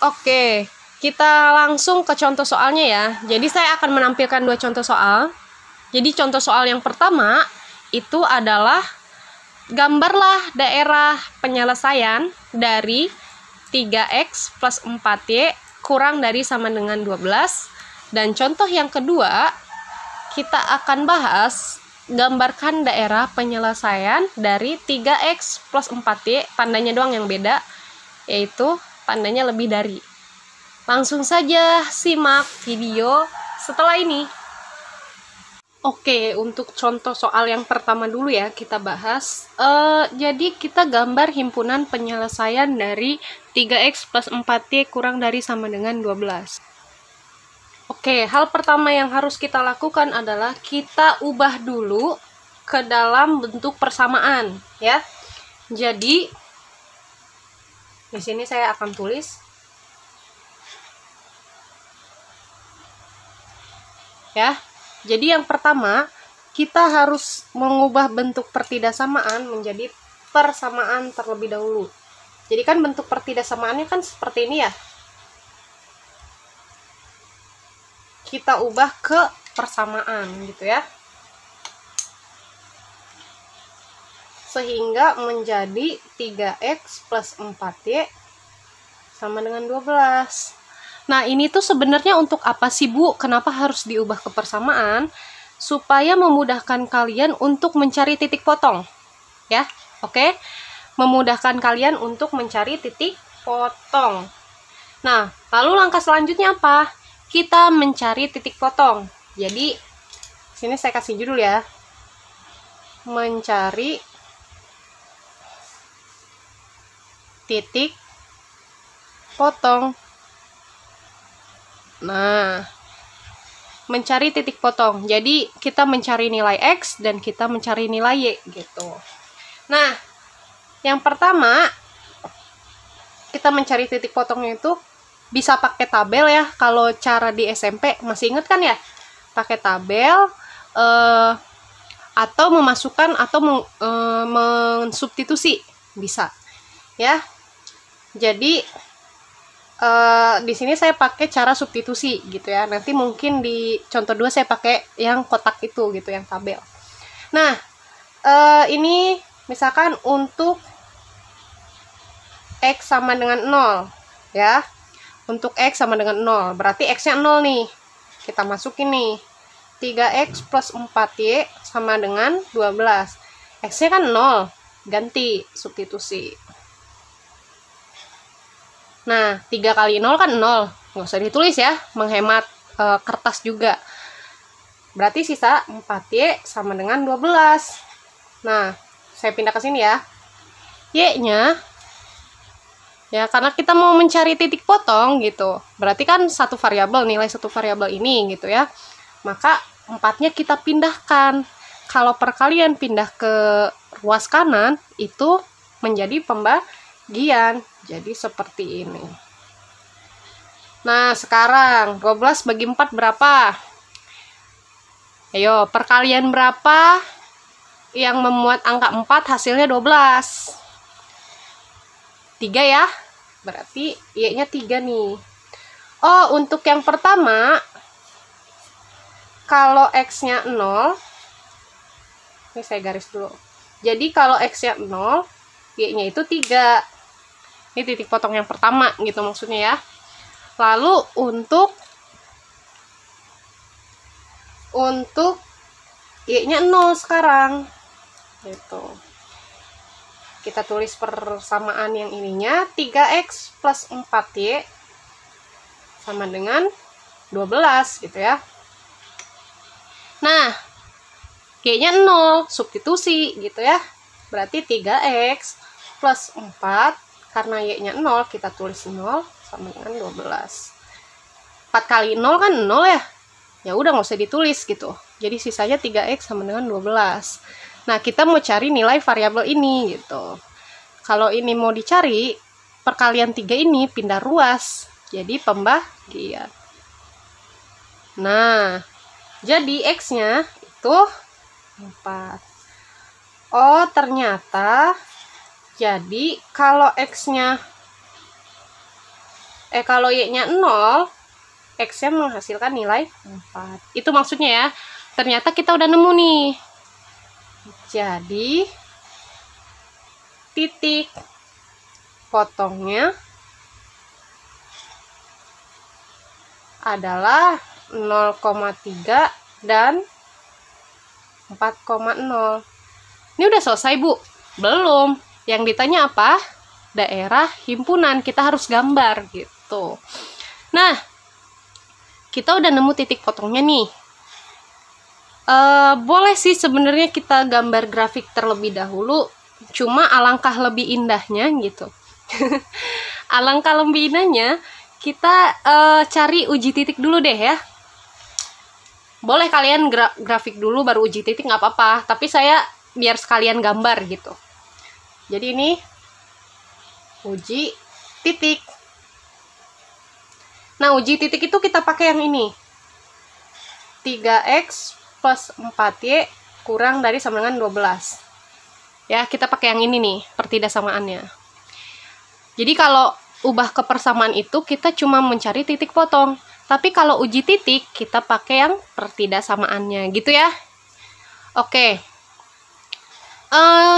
Oke, kita langsung ke contoh soalnya ya. Jadi saya akan menampilkan 2 contoh soal. Jadi contoh soal yang pertama itu adalah gambarlah daerah penyelesaian dari 3x plus 4y kurang dari sama dengan 12. Dan contoh yang kedua, kita akan bahas gambarkan daerah penyelesaian dari 3x plus 4y, tandanya doang yang beda, yaitu tandanya lebih dari. Langsung saja simak video setelah ini. Oke, untuk contoh soal yang pertama dulu ya kita bahas. Jadi kita gambar himpunan penyelesaian dari 3x plus 4y kurang dari sama dengan 12. Oke, hal pertama yang harus kita lakukan adalah kita ubah dulu ke dalam bentuk persamaan ya. Jadi di sini saya akan tulis ya. Jadi yang pertama kita harus mengubah bentuk pertidaksamaan menjadi persamaan terlebih dahulu. Jadi kan bentuk pertidaksamaannya kan seperti ini ya. Kita ubah ke persamaan gitu ya. Sehingga menjadi 3x plus 4y sama dengan 12. Nah, ini tuh sebenarnya untuk apa sih, Bu? Kenapa harus diubah ke persamaan? Supaya memudahkan kalian untuk mencari titik potong. Ya, oke? Memudahkan kalian untuk mencari titik potong. Nah, lalu langkah selanjutnya apa? Kita mencari titik potong. Jadi, sini saya kasih judul ya. Mencari titik potong. Nah, mencari titik potong. Jadi, kita mencari nilai X dan kita mencari nilai Y gitu. Nah, yang pertama, kita mencari titik potongnya itu bisa pakai tabel ya. Kalau cara di SMP, masih ingat kan ya? Pakai tabel, atau memasukkan atau mensubstitusi. Bisa. Ya. Jadi di sini saya pakai cara substitusi gitu ya. Nanti mungkin di contoh 2 saya pakai yang kotak itu gitu, yang tabel. Nah, ini misalkan untuk X sama dengan 0 ya. Untuk X sama dengan 0, berarti X-nya 0 nih. Kita masukin nih. 3x plus 4y sama dengan 12. X-nya kan 0, ganti substitusi. Nah, 3 kali 0 kan 0. Nggak usah ditulis ya, menghemat kertas juga. Berarti sisa 4y sama dengan 12. Nah, saya pindah ke sini ya. Y-nya, ya karena kita mau mencari titik potong gitu. Berarti kan satu variabel, nilai satu variabel ini gitu ya. Maka 4-nya kita pindahkan. Kalau perkalian pindah ke ruas kanan, itu menjadi pembagian. Jadi seperti ini. Nah, sekarang 12 bagi 4 berapa? Ayo, perkalian berapa yang memuat angka 4 hasilnya 12? 3 ya? Berarti Y-nya 3 nih. Oh, untuk yang pertama, kalau X-nya 0, ini saya garis dulu. Jadi kalau X-nya 0, Y-nya itu 3. Ini titik potong yang pertama gitu maksudnya ya. Lalu untuk Y-nya 0 sekarang. Gitu. Kita tulis persamaan yang ininya, 3x plus 4y sama dengan 12 gitu ya. Nah, Y-nya 0, substitusi gitu ya. Berarti 3x plus 4, karena Y-nya 0, kita tulis 0 sama dengan 12. 4 kali 0 kan 0 ya. Ya udah nggak usah ditulis gitu. Jadi sisanya 3x sama dengan 12. Nah, kita mau cari nilai variabel ini gitu. Kalau ini mau dicari, perkalian 3 ini pindah ruas. Jadi pembagian. Nah, jadi X-nya itu 4. Oh, ternyata jadi kalau X-nya kalau Y-nya 0, X-nya menghasilkan nilai 4. Itu maksudnya ya. Ternyata kita udah nemu nih. Jadi titik potongnya adalah 0,3 dan 4,0. Ini udah selesai, Bu? Belum. Yang ditanya apa? Daerah himpunan. Kita harus gambar gitu. Nah, kita udah nemu titik potongnya nih. Boleh sih sebenarnya kita gambar grafik terlebih dahulu. Cuma alangkah lebih indahnya gitu. Alangkah lebih indahnya kita cari uji titik dulu deh ya. Boleh kalian grafik dulu baru uji titik nggak apa-apa. Tapi saya biar sekalian gambar gitu. Jadi ini uji titik. Nah, uji titik itu kita pakai yang ini. 3x plus 4y kurang dari sama dengan 12. Ya, kita pakai yang ini nih, pertidakssamaannya. Jadi kalau ubah ke persamaan itu, kita cuma mencari titik potong. Tapi kalau uji titik, kita pakai yang pertidaksamaannya, gitu ya. Oke.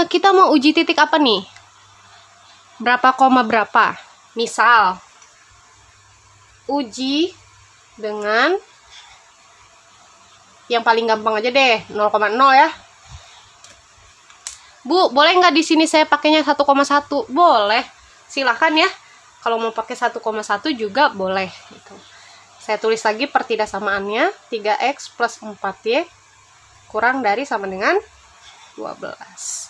Kita mau uji titik apa nih? Berapa koma berapa? Misal, uji dengan yang paling gampang aja deh, 0,0 ya. Bu, boleh nggak di sini saya pakainya 1,1? Boleh. Silahkan ya. Kalau mau pakai 1,1 juga boleh. Gitu. Saya tulis lagi pertidaksamaannya. 3x plus 4y kurang dari sama dengan 12.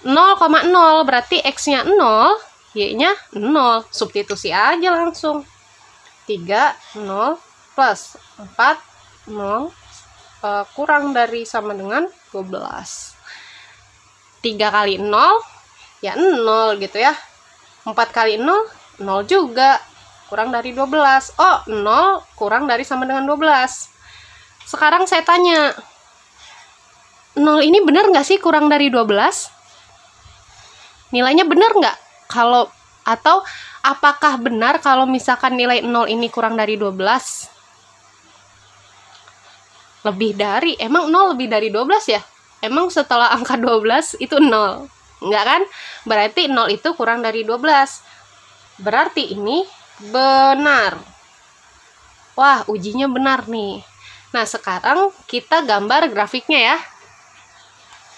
0,0 berarti x-nya 0, y-nya 0. Substitusi aja langsung. 3, 0 plus 4, 0 kurang dari sama dengan 12. 3 kali 0 ya 0 gitu ya. 4 kali 0 0 juga, kurang dari 12. Oh, 0 kurang dari sama dengan 12. Sekarang saya tanya, 0 ini benar nggak sih kurang dari 12? Nilainya benar nggak? Atau apakah benar kalau misalkan nilai 0 ini kurang dari 12? Lebih dari, emang 0 lebih dari 12 ya? Emang setelah angka 12 itu 0? Enggak kan? Berarti 0 itu kurang dari 12. Berarti ini benar. Wah, ujinya benar nih. Nah, sekarang kita gambar grafiknya ya.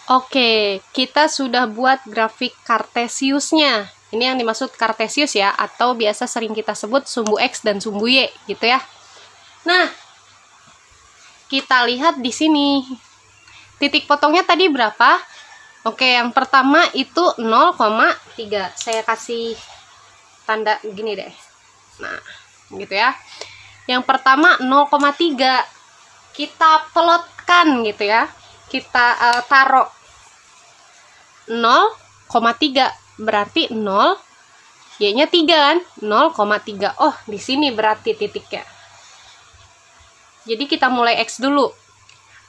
Oke, kita sudah buat grafik kartesiusnya. Ini yang dimaksud kartesius ya, atau biasa sering kita sebut sumbu X dan sumbu Y, gitu ya. Nah, kita lihat di sini. Titik potongnya tadi berapa? Oke, yang pertama itu 0,3. Saya kasih tanda gini deh. Nah, gitu ya. Yang pertama 0,3. Kita plotkan gitu ya. Kita taruh 0,3. Berarti 0, y-nya 3 kan? 0,3. Oh, di sini berarti titiknya. Jadi kita mulai X dulu.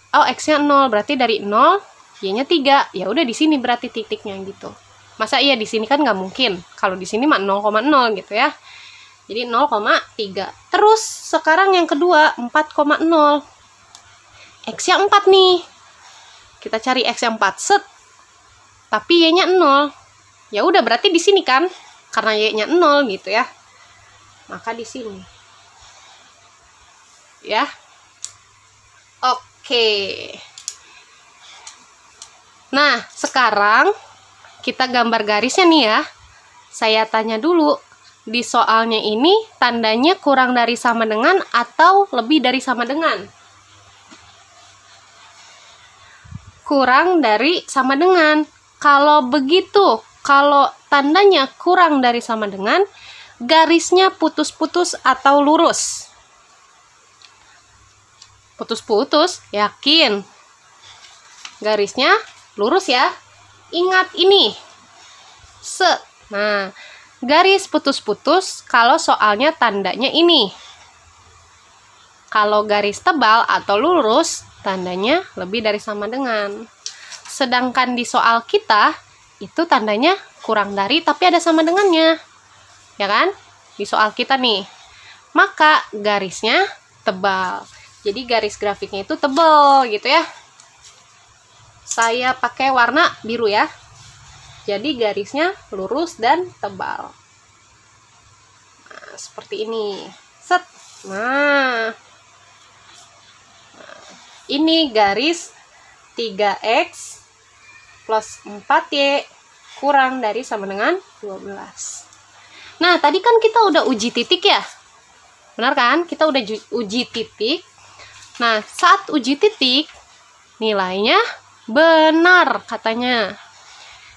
Oh, X-nya 0, berarti dari 0, Y-nya 3. Ya udah di sini berarti titiknya gitu. Masa iya di sini kan nggak mungkin. Kalau di sini mah 0,0 gitu ya. Jadi 0,3. Terus sekarang yang kedua 4,0. X-nya 4 nih. Kita cari X-nya 4. Set. Tapi Y-nya 0. Ya udah berarti di sini kan. Karena Y-nya 0 gitu ya. Maka di sini. Ya. Oke. Nah, sekarang kita gambar garisnya nih ya. Saya tanya dulu, di soalnya ini tandanya kurang dari sama dengan atau lebih dari sama dengan? Kurang dari sama dengan. Kalau begitu, kalau tandanya kurang dari sama dengan, garisnya putus-putus atau lurus? Putus-putus, yakin? Garisnya lurus ya. Ingat ini. Set. Nah, garis putus-putus kalau soalnya tandanya ini. Kalau garis tebal atau lurus, tandanya lebih dari sama dengan. Sedangkan di soal kita, itu tandanya kurang dari tapi ada sama dengannya. Ya kan? di soal kita nih. Maka garisnya tebal. Jadi garis grafiknya itu tebal gitu ya. Saya pakai warna biru ya. Jadi garisnya lurus dan tebal. Nah, seperti ini. Set. Nah, ini garis 3x plus 4y kurang dari sama dengan 12. Nah, tadi kan kita udah uji titik ya. Benar kan? Kita udah uji titik. Nah, saat uji titik, nilainya benar katanya.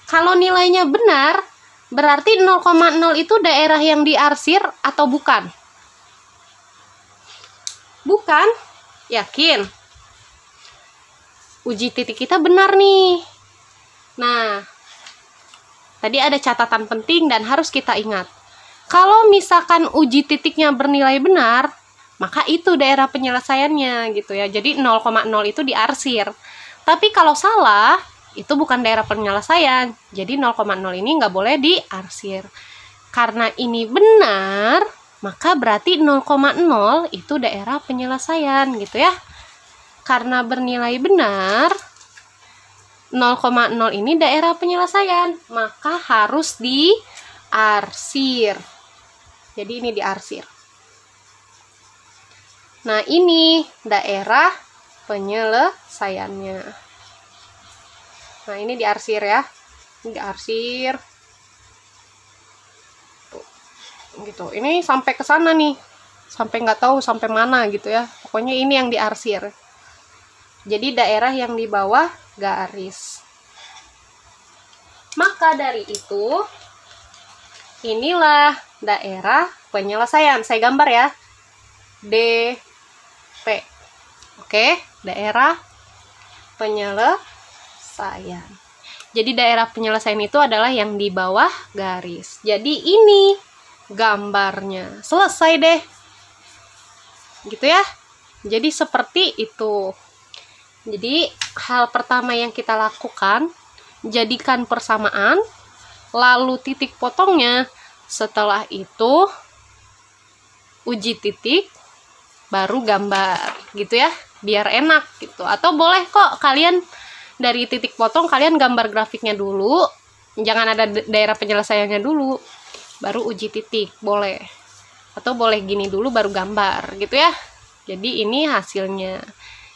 Kalau nilainya benar, berarti 0,0 itu daerah yang diarsir atau bukan? Bukan? Yakin? Uji titik kita benar nih. Nah, tadi ada catatan penting dan harus kita ingat. Kalau misalkan uji titiknya bernilai benar, maka itu daerah penyelesaiannya gitu ya. Jadi 0,0 itu diarsir. Tapi kalau salah, itu bukan daerah penyelesaian. Jadi 0,0 ini nggak boleh diarsir. Karena ini benar, maka berarti 0,0 itu daerah penyelesaian gitu ya. Karena bernilai benar, 0,0 ini daerah penyelesaian, maka harus diarsir. Jadi ini diarsir. Nah, ini daerah penyelesaiannya. Nah, ini diarsir ya. Ini diarsir. Tuh. Gitu. Ini sampai ke sana nih. Sampai nggak tahu sampai mana gitu ya. Pokoknya ini yang diarsir. Jadi daerah yang di bawah garis. Maka dari itu, inilah daerah penyelesaian. Saya gambar ya. DP. Oke, daerah penyelesaian. Jadi daerah penyelesaian itu adalah yang di bawah garis. Jadi ini gambarnya. Selesai deh. Gitu ya. Jadi seperti itu. Jadi hal pertama yang kita lakukan, jadikan persamaan, lalu titik potongnya. Setelah itu uji titik, baru gambar gitu ya, biar enak gitu. Atau boleh kok kalian dari titik potong kalian gambar grafiknya dulu, jangan ada daerah penyelesaiannya dulu, baru uji titik, boleh. Atau boleh gini dulu baru gambar gitu ya. Jadi ini hasilnya.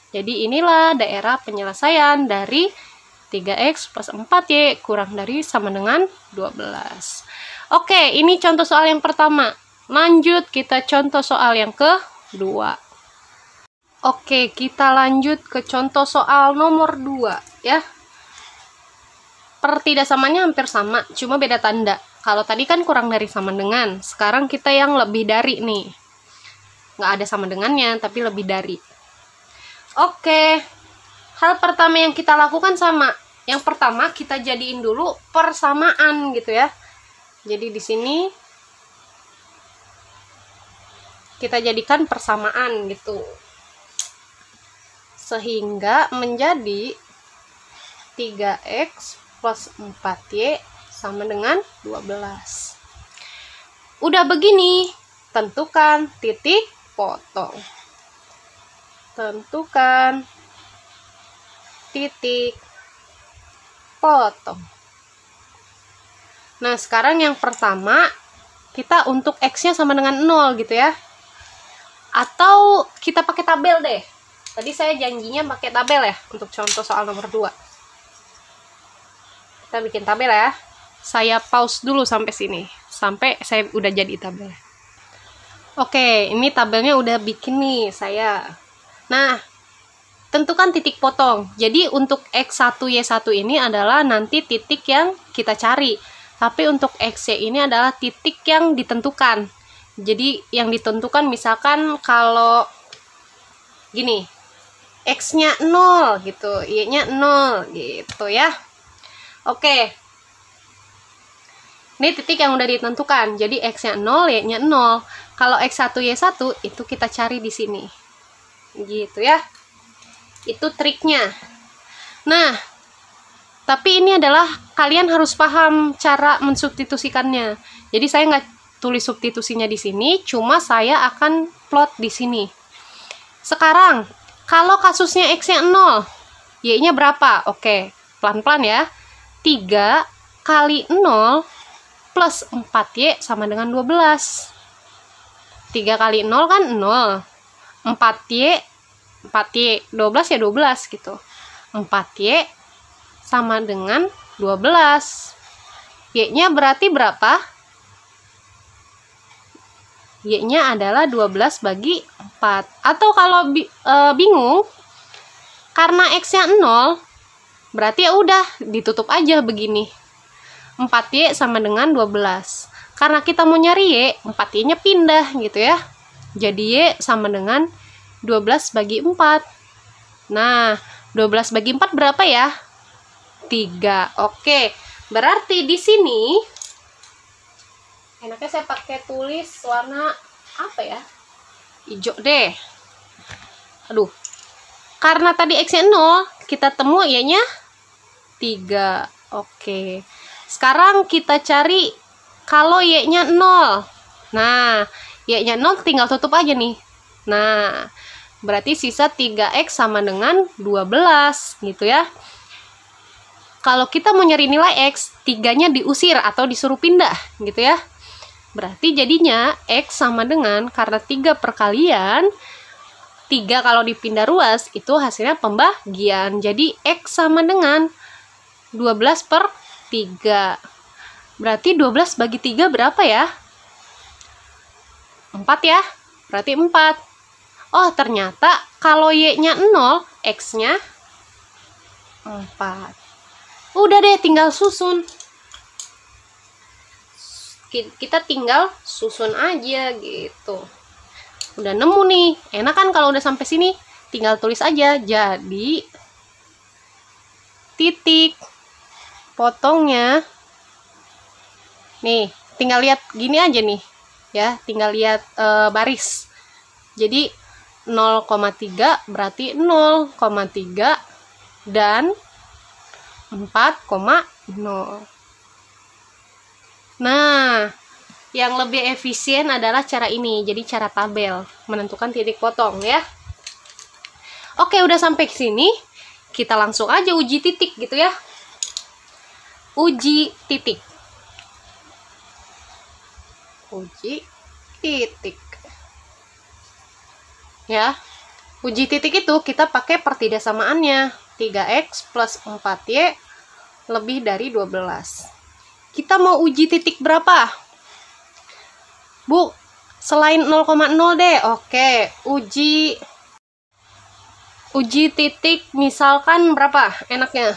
Jadi inilah daerah penyelesaian dari 3x plus 4y kurang dari sama dengan 12. Oke, ini contoh soal yang pertama. Lanjut kita contoh soal yang kedua. Oke, kita lanjut ke contoh soal nomor 2 ya. Pertidasamanya hampir sama, cuma beda tanda. Kalau tadi kan kurang dari sama dengan, sekarang kita yang lebih dari nih. Nggak ada sama dengannya, tapi lebih dari. Oke, hal pertama yang kita lakukan sama. Yang pertama kita jadiin dulu persamaan gitu ya. Jadi di sini kita jadikan persamaan gitu. Sehingga menjadi 3x plus 4y sama dengan 12. Udah begini, tentukan titik potong. Tentukan titik potong. Nah, sekarang yang pertama, kita untuk X-nya sama dengan 0 gitu ya. Atau kita pakai tabel deh. Tadi saya janjinya pakai tabel ya, untuk contoh soal nomor 2. Kita bikin tabel ya. Saya pause dulu sampai sini. Sampai saya udah jadi tabel. Oke, ini tabelnya udah bikin nih saya. Nah, tentukan titik potong. Jadi untuk X1, Y1 ini adalah nanti titik yang kita cari. Tapi untuk XY ini adalah titik yang ditentukan. Jadi yang ditentukan misalkan kalau gini, X-nya 0 gitu, Y-nya 0 gitu ya. Oke. Ini titik yang udah ditentukan. Jadi X-nya 0, Y-nya 0. Kalau X1, Y1 itu kita cari di sini. Gitu ya. Itu triknya. Nah, tapi ini adalah kalian harus paham cara mensubstitusikannya. Jadi saya tulis substitusinya di sini, cuma saya akan plot di sini. Sekarang, kalau kasusnya X-nya 0, Y-nya berapa? Oke, pelan-pelan ya. 3 kali 0 plus 4Y sama dengan 12. 3 kali 0 kan 0. 4Y 12 ya 12 gitu. 4Y sama dengan 12. Y-nya berarti berapa? Y-nya adalah 12 bagi 4. Atau kalau bingung, karena X-nya 0, berarti ya udah ditutup aja begini. 4Y sama dengan 12. Karena kita mau nyari Y, 4Y-nya pindah gitu ya. Jadi Y sama dengan 12 bagi 4. Nah, 12 bagi 4 berapa ya? 3. Oke, berarti di sini enaknya saya pakai tulis warna apa ya? Hijau deh. Aduh. Karena tadi X-nya 0, kita temu Y-nya 3. Oke. Sekarang kita cari kalau Y-nya 0. Nah, Y-nya 0 tinggal tutup aja nih. Nah, berarti sisa 3X sama dengan 12 gitu ya. Kalau kita mau nyari nilai X, 3-nya diusir atau disuruh pindah gitu ya. Berarti jadinya X sama dengan, karena 3 perkalian, 3 kalau dipindah ruas, itu hasilnya pembagian. Jadi X sama dengan 12 per 3. Berarti 12 bagi 3 berapa ya? 4 ya? Berarti 4. Oh, ternyata kalau Y-nya 0, X-nya 4. Udah deh, tinggal susun. Kita tinggal susun aja gitu. Udah nemu nih. Enak kan kalau udah sampai sini, tinggal tulis aja. Jadi titik potongnya nih, tinggal lihat gini aja nih. Ya, tinggal lihat baris. Jadi 0,3 berarti 0,3 dan 4,0. Nah, yang lebih efisien adalah cara ini. Jadi cara tabel menentukan titik potong ya. Oke, udah sampai ke sini. Kita langsung aja uji titik gitu ya. Uji titik. Uji titik. Ya. Uji titik itu kita pakai pertidaksamannya. 3X plus 4Y lebih dari 12. Kita mau uji titik berapa? Bu, selain 0,0 deh. Oke, uji titik misalkan berapa enaknya?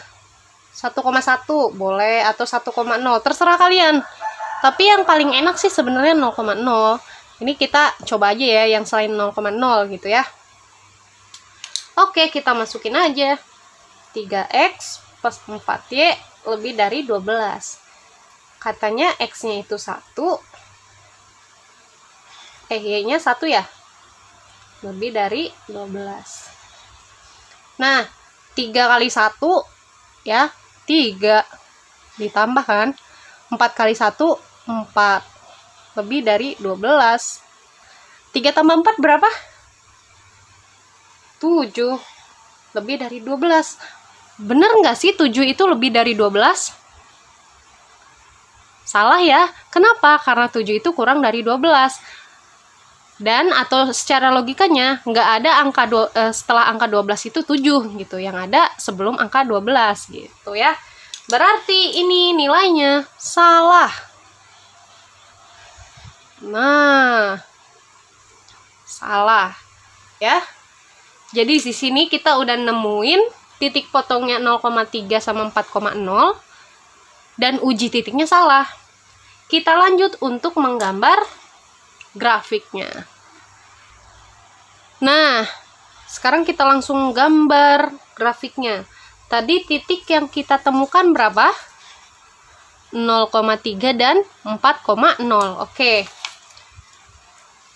1,1 boleh atau 1,0, terserah kalian. Tapi yang paling enak sih sebenarnya 0,0. Ini kita coba aja ya yang selain 0,0 gitu ya. Oke, kita masukin aja. 3X plus 4Y lebih dari 12. Katanya X-nya itu 1. Y-nya 1 ya? Lebih dari 12. Nah, 3 kali 1 ya, 3. Ditambahkan 4 kali 1, 4. Lebih dari 12. 3 tambah 4 berapa? 7. Lebih dari 12. Bener nggak sih 7 itu lebih dari 12? Salah ya. Kenapa? Karena 7 itu kurang dari 12. Dan atau secara logikanya nggak ada angka setelah angka 12 itu 7 gitu. Yang ada sebelum angka 12 gitu ya. Berarti ini nilainya salah. Nah, salah ya. Jadi di sini kita udah nemuin titik potongnya 0,3 sama 4,0 dan uji titiknya salah. Kita lanjut untuk menggambar grafiknya. Nah, sekarang kita langsung gambar grafiknya. Tadi titik yang kita temukan berapa? 0,3 dan 4,0. Oke.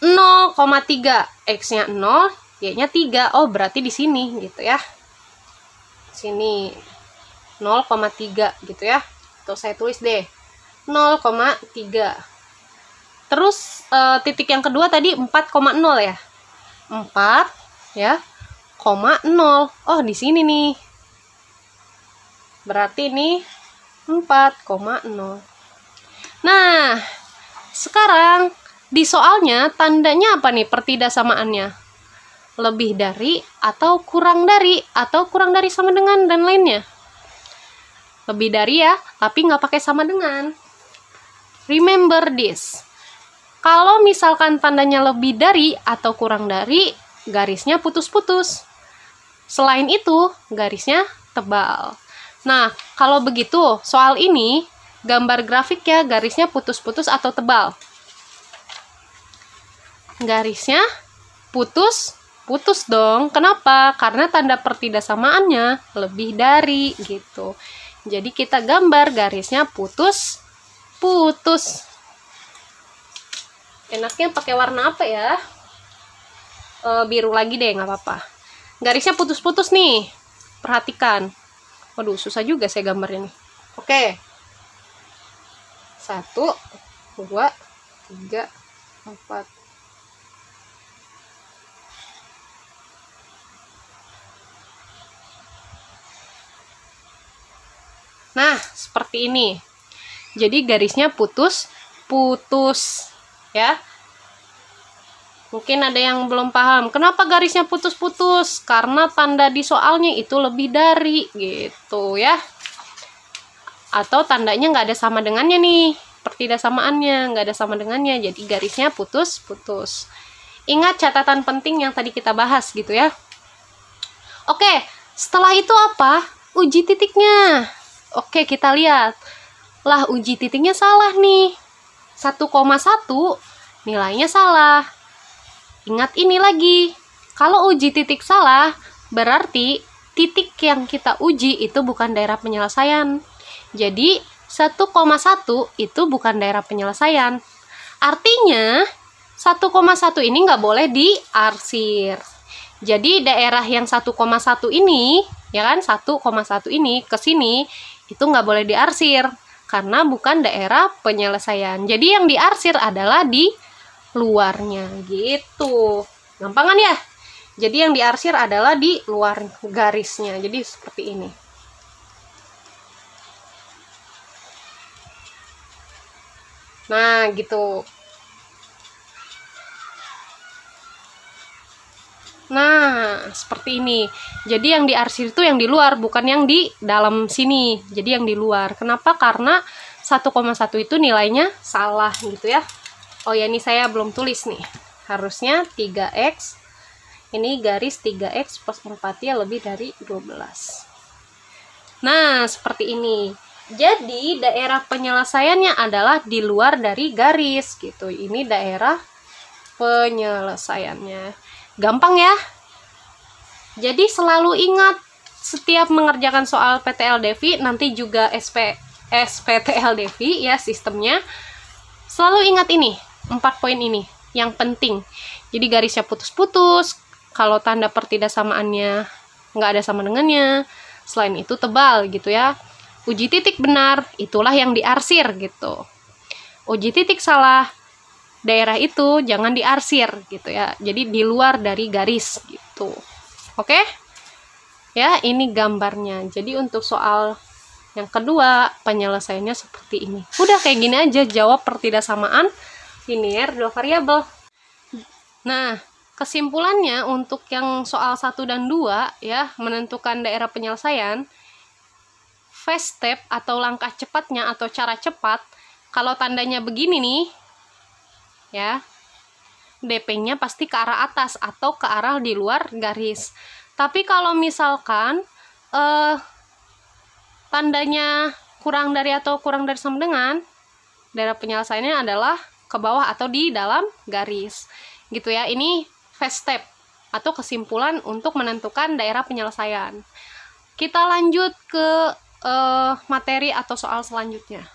0,3 X-nya 0, Y-nya 3. Oh, berarti di sini gitu ya. Sini 0,3 gitu ya. Tuh saya tulis deh. 0,3. Terus titik yang kedua tadi 4,0 ya. 4 ya, 0. Oh, di sini nih. Berarti ini 4,0. Nah, sekarang di soalnya tandanya apa nih pertidaksamaannya? Lebih dari atau kurang dari sama dengan dan lainnya. Lebih dari ya, tapi nggak pakai sama dengan. Remember this. Kalau misalkan tandanya lebih dari atau kurang dari, garisnya putus-putus. Selain itu, garisnya tebal. Nah, kalau begitu, soal ini, gambar grafik ya, garisnya putus-putus atau tebal. Garisnya putus dong. Kenapa? Karena tanda pertidaksamaannya lebih dari, gitu. Jadi kita gambar garisnya putus. Enaknya pakai warna apa ya? Biru lagi deh, nggak apa-apa. Garisnya putus-putus nih. Perhatikan. Waduh, susah juga saya gambar ini. Oke. 1, 2, 3, 4. Nah, seperti ini. Jadi garisnya putus ya. Mungkin ada yang belum paham. Kenapa garisnya putus-putus? Karena tanda di soalnya itu lebih dari gitu ya. Atau tandanya nggak ada sama dengannya nih. Pertidaksamaannya nggak ada sama dengannya. Jadi garisnya putus. Ingat catatan penting yang tadi kita bahas gitu ya. Oke, setelah itu apa? Uji titiknya. Oke, kita lihat. Lah, uji titiknya salah nih. 1,1 nilainya salah. Ingat ini lagi. Kalau uji titik salah, berarti titik yang kita uji itu bukan daerah penyelesaian. Jadi, 1,1 itu bukan daerah penyelesaian. Artinya, 1,1 ini nggak boleh diarsir. Jadi, daerah yang 1,1 ini, ya kan, 1,1 ini ke sini, itu nggak boleh diarsir. Karena bukan daerah penyelesaian. Jadi, yang diarsir adalah di luarnya gitu. Gampangan ya? Jadi yang diarsir adalah di luar garisnya. Jadi seperti ini. Nah, gitu. Nah, seperti ini. Jadi yang diarsir itu yang di luar, bukan yang di dalam sini. Jadi yang di luar. Kenapa? Karena 1,1 itu nilainya salah gitu ya. Oh ya, ini saya belum tulis nih. Harusnya 3x. Ini garis 3x plus 4 ya lebih dari 12. Nah, seperti ini. Jadi, daerah penyelesaiannya adalah di luar dari garis gitu. Ini daerah penyelesaiannya. Gampang ya? Jadi, selalu ingat setiap mengerjakan soal PTLDV, nanti juga SPTLDV ya sistemnya. Selalu ingat ini. 4 poin ini yang penting. Jadi garisnya putus-putus, kalau tanda pertidaksamaannya nggak ada sama dengannya, selain itu tebal gitu ya. Uji titik benar, itulah yang diarsir gitu. Uji titik salah, daerah itu jangan diarsir gitu ya. Jadi di luar dari garis gitu. Oke? Ya, ini gambarnya. Jadi untuk soal yang kedua, penyelesaiannya seperti ini. Udah kayak gini aja, jawab pertidaksamaan linear dua variabel. Nah, kesimpulannya untuk yang soal 1 dan 2 ya, menentukan daerah penyelesaian, fast step atau langkah cepatnya atau cara cepat, kalau tandanya begini nih ya, DP-nya pasti ke arah atas atau ke arah di luar garis. Tapi kalau misalkan tandanya kurang dari atau kurang dari sama dengan, daerah penyelesaiannya adalah ke bawah atau di dalam garis gitu ya. Ini fast step atau kesimpulan untuk menentukan daerah penyelesaian. Kita lanjut ke materi atau soal selanjutnya.